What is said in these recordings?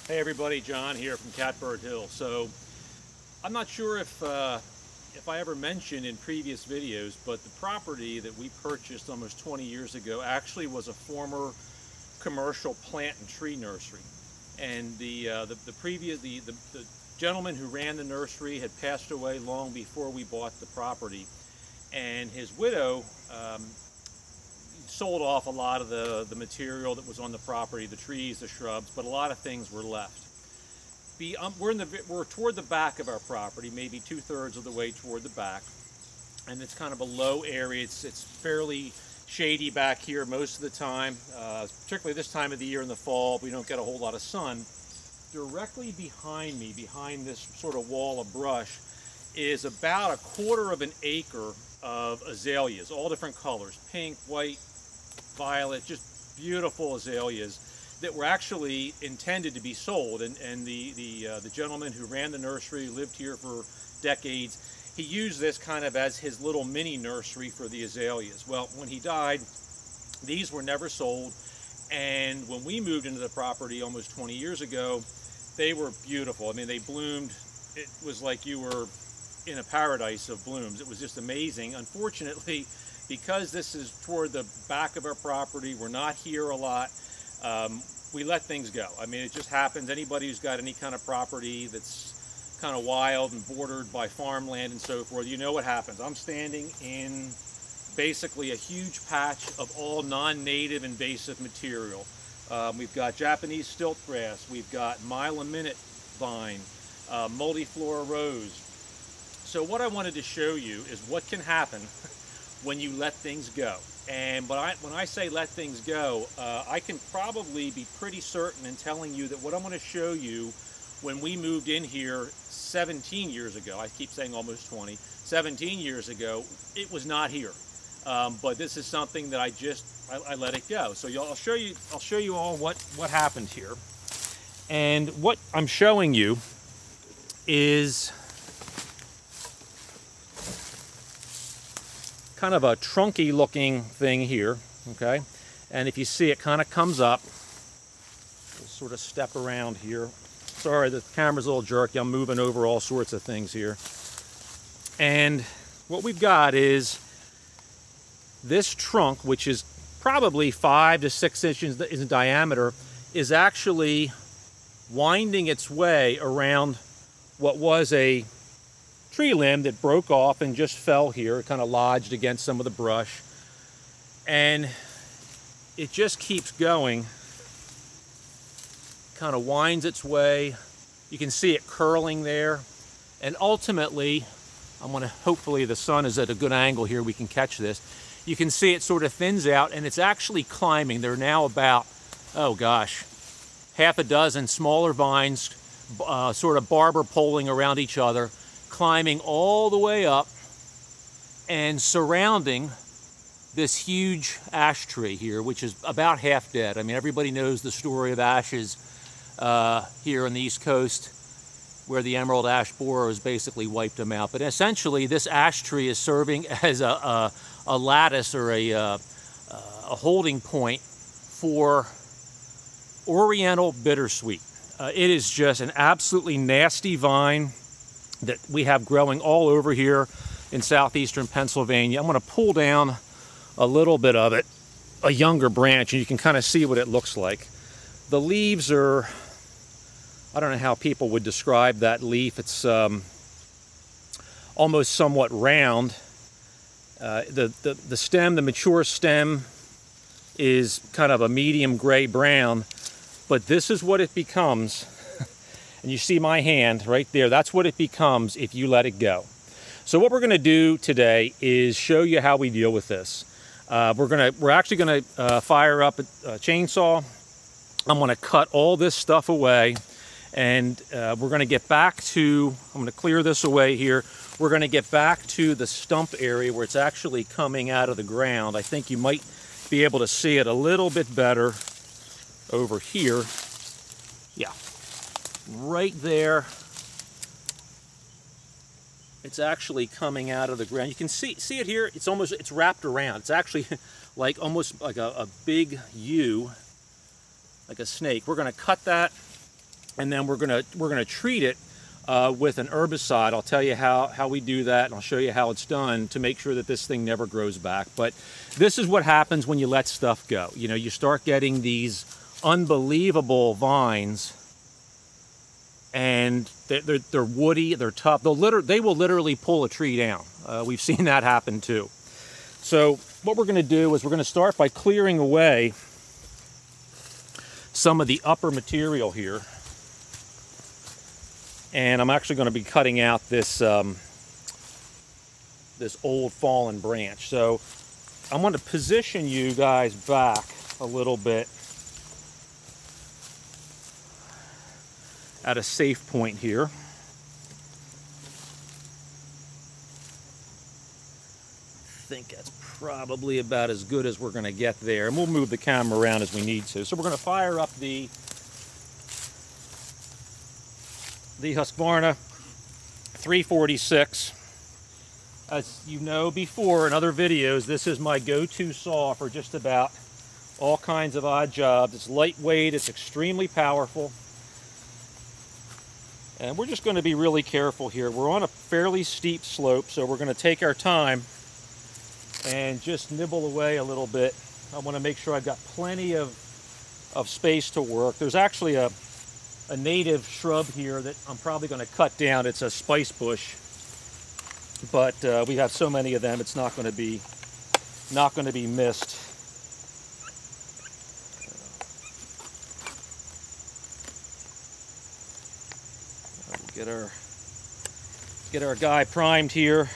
Hey everybody, John here from Catbird Hill. So I'm not sure if I ever mentioned in previous videos, but the property that we purchased almost 20 years ago actually was a former commercial plant and tree nursery. And the gentleman who ran the nursery had passed away long before we bought the property, and his widow sold off a lot of the material that was on the property, the trees, the shrubs, but a lot of things were left. We're toward the back of our property, maybe 2/3 of the way toward the back, and it's kind of a low area. It's fairly shady back here most of the time, particularly this time of the year in the fall. We don't get a whole lot of sun. Directly behind me, behind this sort of wall of brush, is about 1/4 of an acre of azaleas, all different colors, pink, white, violet, just beautiful azaleas that were actually intended to be sold. And the gentleman who ran the nursery, lived here for decades, he used this kind of as his little mini nursery for the azaleas. Well, when he died, these were never sold, and when we moved into the property almost 20 years ago, they were beautiful. I mean, they bloomed. It was like you were in a paradise of blooms. It was just amazing. Unfortunately, because this is toward the back of our property, we're not here a lot, we let things go. I mean, it just happens. Anybody who's got any kind of property that's kind of wild and bordered by farmland and so forth, you know what happens. I'm standing in basically a huge patch of all non-native invasive material. We've got Japanese stiltgrass, we've got mile-a-minute vine, multiflora rose. So what I wanted to show you is what can happen when you let things go. And when I say let things go, I can probably be pretty certain in telling you that what I'm going to show you, when we moved in here 17 years ago, I keep saying almost 20, 17 years ago, it was not here. But this is something that I let it go. So I'll show you all what happened here. And what I'm showing you is kind of a trunky looking thing here, okay? And if you see, it kind of comes up. We'll sort of step around here. Sorry, the camera's a little jerky. I'm moving over all sorts of things here. And what we've got is this trunk, which is probably 5 to 6 inches in diameter, is actually winding its way around what was a tree limb that broke off and just fell here. It kind of lodged against some of the brush, and it just keeps going, kind of winds its way. You can see it curling there, and ultimately, hopefully the sun is at a good angle here, we can catch this. You can see it sort of thins out, and it's actually climbing. There are now about, oh gosh, 6 smaller vines, sort of barber poling around each other, climbing all the way up and surrounding this huge ash tree here, which is about half dead. I mean, everybody knows the story of ashes here on the East Coast, where the emerald ash borer has basically wiped them out. But essentially, this ash tree is serving as a lattice or a holding point for Oriental Bittersweet. It is just an absolutely nasty vine that we have growing all over here in southeastern Pennsylvania. I'm going to pull down a little bit of it, a younger branch, and you can kind of see what it looks like. The leaves are, I don't know how people would describe that leaf. It's almost somewhat round. The stem, the mature stem, is kind of a medium gray-brown, but this is what it becomes. And you see my hand right there. That's what it becomes if you let it go. So what we're going to do today is show you how we deal with this. We're actually going to fire up a chainsaw. I'm going to cut all this stuff away, and we're going to get back to, I'm going to clear this away here. We're going to get back to the stump area where it's actually coming out of the ground. I think you might be able to see it a little bit better over here. Yeah. Right there, it's actually coming out of the ground. You can see it here. It's wrapped around. It's actually like almost like a big U, like a snake. We're going to cut that and then we're gonna treat it with an herbicide. I'll tell you how we do that, and I'll show you how it's done to make sure that this thing never grows back. But this is what happens when you let stuff go. You know, you start getting these unbelievable vines, and they're woody, they're tough. They will literally pull a tree down. We've seen that happen too. So what we're going to do is we're going to start by clearing away some of the upper material here. And I'm actually going to be cutting out this this old fallen branch. So I'm going to position you guys back a little bit at a safe point here. I think that's probably about as good as we're going to get there. And we'll move the camera around as we need to. So we're going to fire up the Husqvarna 346. As you know before in other videos, this is my go-to saw for just about all kinds of odd jobs. It's lightweight, it's extremely powerful. And we're just going to be really careful here. We're on a fairly steep slope, so we're going to take our time and just nibble away a little bit. I want to make sure I've got plenty of space to work. There's actually a native shrub here that I'm probably going to cut down. It's a spice bush, but we have so many of them, it's not going to be missed. Get our guy primed here.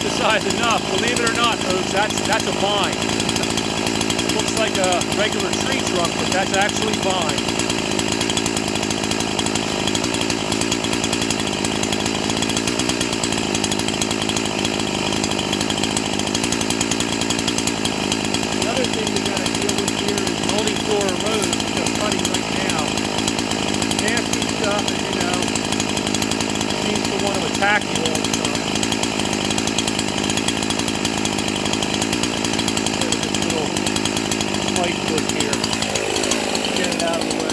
emphasize enough, believe it or not, folks, that's a vine. It looks like a regular tree trunk, but that's actually vine. Another thing we got to deal with here is multi-floor rows, which I'm cutting right now. Nasty stuff, and you know, seems to want to attack you all the time. White foot here. Get it out of the way.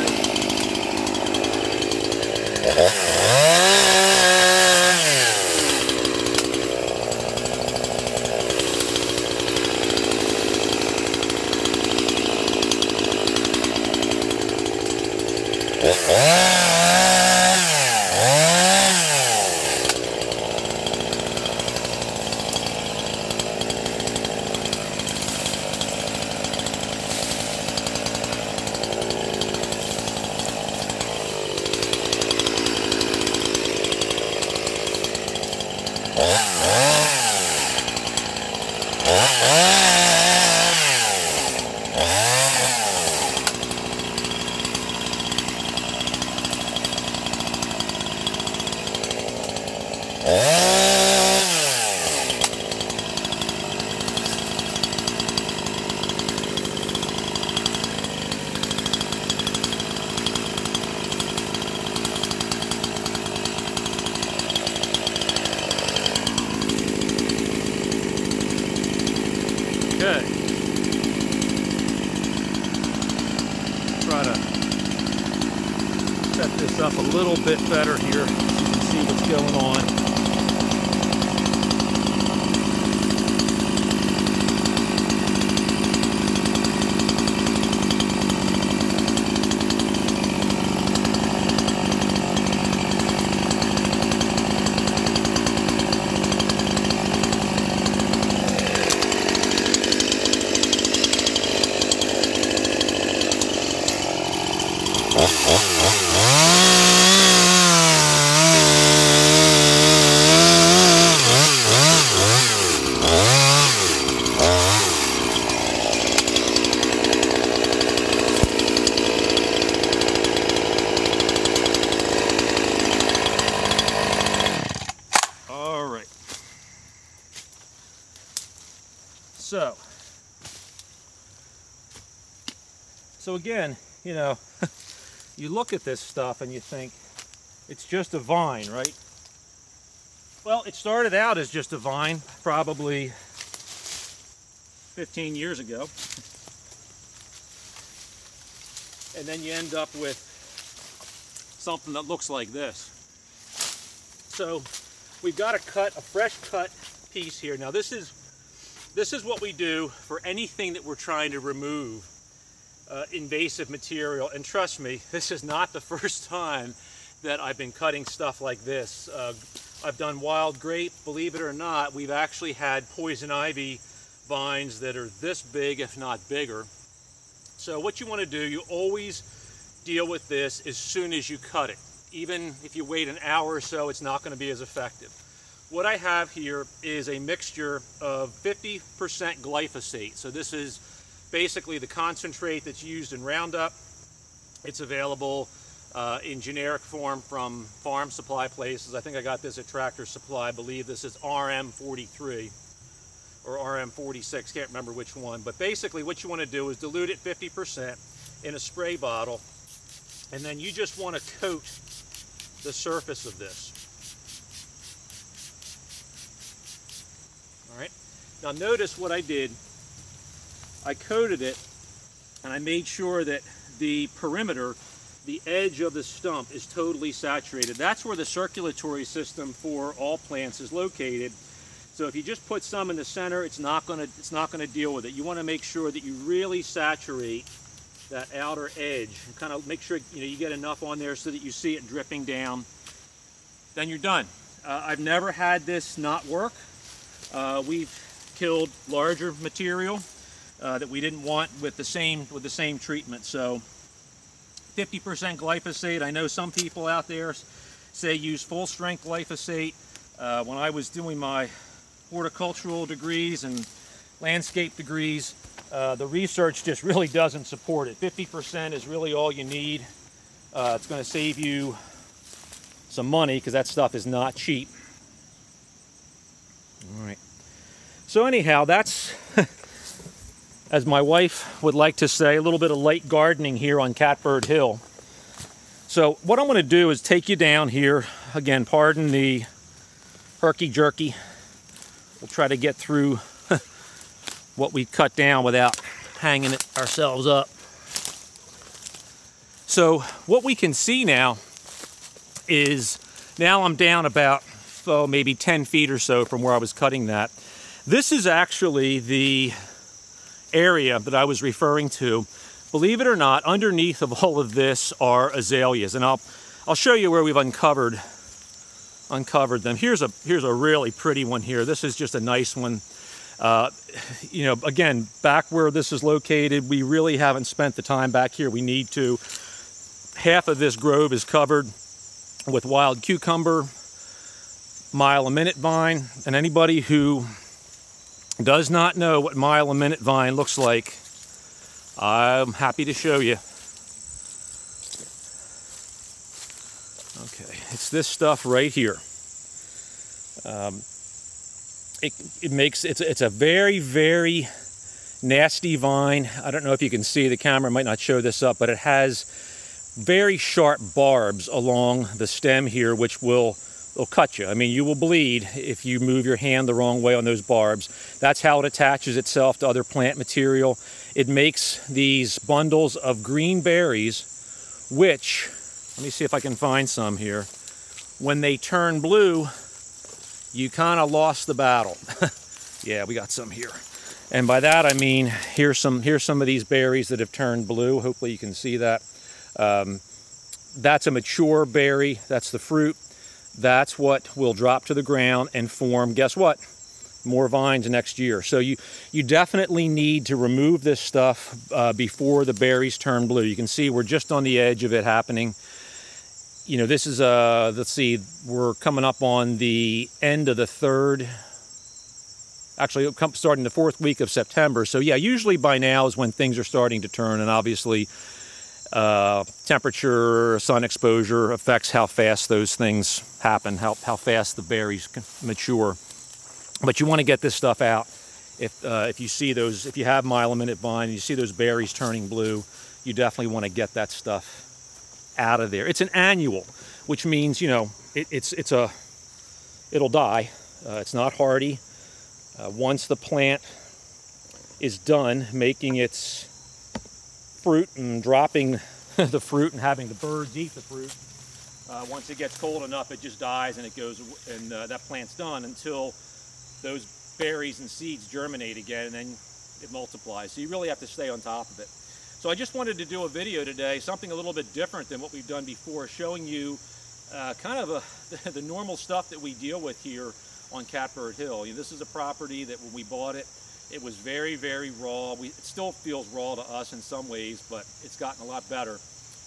Okay. Try to set this up a little bit better here so you can see what's going on. So again, you know, you look at this stuff and you think it's just a vine, right? Well, it started out as just a vine probably 15 years ago. And then you end up with something that looks like this. So we've got to cut a fresh cut piece here. Now this is what we do for anything that we're trying to remove invasive material. And trust me, this is not the first time that I've been cutting stuff like this. I've done wild grape, believe it or not. We've actually had poison ivy vines that are this big, if not bigger. So what you want to do, you always deal with this as soon as you cut it. Even if you wait an hour or so, it's not going to be as effective. What I have here is a mixture of 50% glyphosate. So this is basically the concentrate that's used in Roundup. It's available in generic form from farm supply places. I think I got this at Tractor Supply. I believe this is RM43 or RM46, can't remember which one. But basically what you want to do is dilute it 50% in a spray bottle, and then you just want to coat the surface of this. All right. Now notice what I did. I coated it and I made sure that the perimeter, the edge of the stump, is totally saturated. That's where the circulatory system for all plants is located. So if you just put some in the center, it's not going to deal with it. You want to make sure that you really saturate that outer edge and kind of make sure you get enough on there so that you see it dripping down. Then you're done. I've never had this not work. We've killed larger material that we didn't want with the same treatment. So 50% glyphosate. I know some people out there say use full strength glyphosate. When I was doing my horticultural degrees and landscape degrees, the research just really doesn't support it. 50% is really all you need. It's going to save you some money because that stuff is not cheap. All right. So anyhow, that's, as my wife would like to say, a little bit of light gardening here on Catbird Hill. So what I'm going to do is take you down here. Again, pardon the herky-jerky. We'll try to get through what we cut down without hanging it ourselves up. So what we can see now is, now I'm down about maybe 10 feet or so from where I was cutting that. This is actually the area that I was referring to. Believe it or not, underneath of all of this are azaleas, and I'll show you where we've uncovered them. Here's a really pretty one here. This is just a nice one. You know, again, back where this is located, we really haven't spent the time back here. We need to. Half of this grove is covered with wild cucumber, mile-a-minute vine, and anybody who does not know what mile-a-minute vine looks like, I'm happy to show you. Okay, it's this stuff right here. It's a very, very nasty vine. I don't know if you can see, the camera might not show this up, but it has very sharp barbs along the stem here, which will cut you. I mean, you will bleed if you move your hand the wrong way on those barbs. That's how it attaches itself to other plant material. It makes these bundles of green berries, which, let me see if I can find some here. When they turn blue, you kind of lost the battle. Yeah, we got some here. And by that I mean, here's some of these berries that have turned blue. Hopefully you can see that. That's a mature berry. That's the fruit. That's what will drop to the ground and form, guess what? More vines next year. So you definitely need to remove this stuff before the berries turn blue. You can see we're just on the edge of it happening. You know, this is, let's see, we're coming up on the end of the third, actually starting the 4th week of September. So yeah, usually by now is when things are starting to turn, and obviously temperature, sun exposure affects how fast those things happen, how fast the berries can mature. But you want to get this stuff out. If you see those, if you have mile-a-minute vine and you see those berries turning blue, you definitely want to get that stuff out of there. It's an annual, which means, you know, it'll die. It's not hardy. Once the plant is done making its fruit and dropping the fruit and having the birds eat the fruit, once it gets cold enough, it just dies and it goes, and that plant's done until those berries and seeds germinate again, and then it multiplies. So you really have to stay on top of it. So I just wanted to do a video today, something a little bit different than what we've done before, showing you kind of the normal stuff that we deal with here on Catbird Hill. You know, this is a property that when we bought it, it was very, very raw. It still feels raw to us in some ways, but it's gotten a lot better.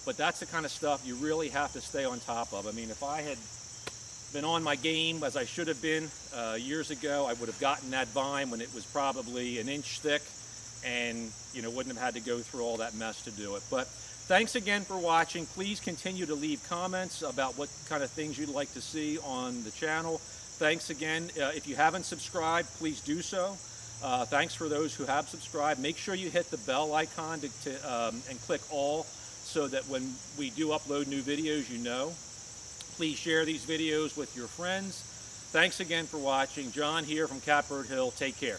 But that's the kind of stuff you really have to stay on top of. I mean, if I had been on my game as I should have been years ago, I would have gotten that vine when it was probably an inch thick, and you know, wouldn't have had to go through all that mess to do it. But thanks again for watching. Please continue to leave comments about what kind of things you'd like to see on the channel. Thanks again. If you haven't subscribed, please do so. Thanks for those who have subscribed. Make sure you hit the bell icon and click all, so that when we do upload new videos, you know. Please share these videos with your friends. Thanks again for watching. John here from Catbird Hill. Take care.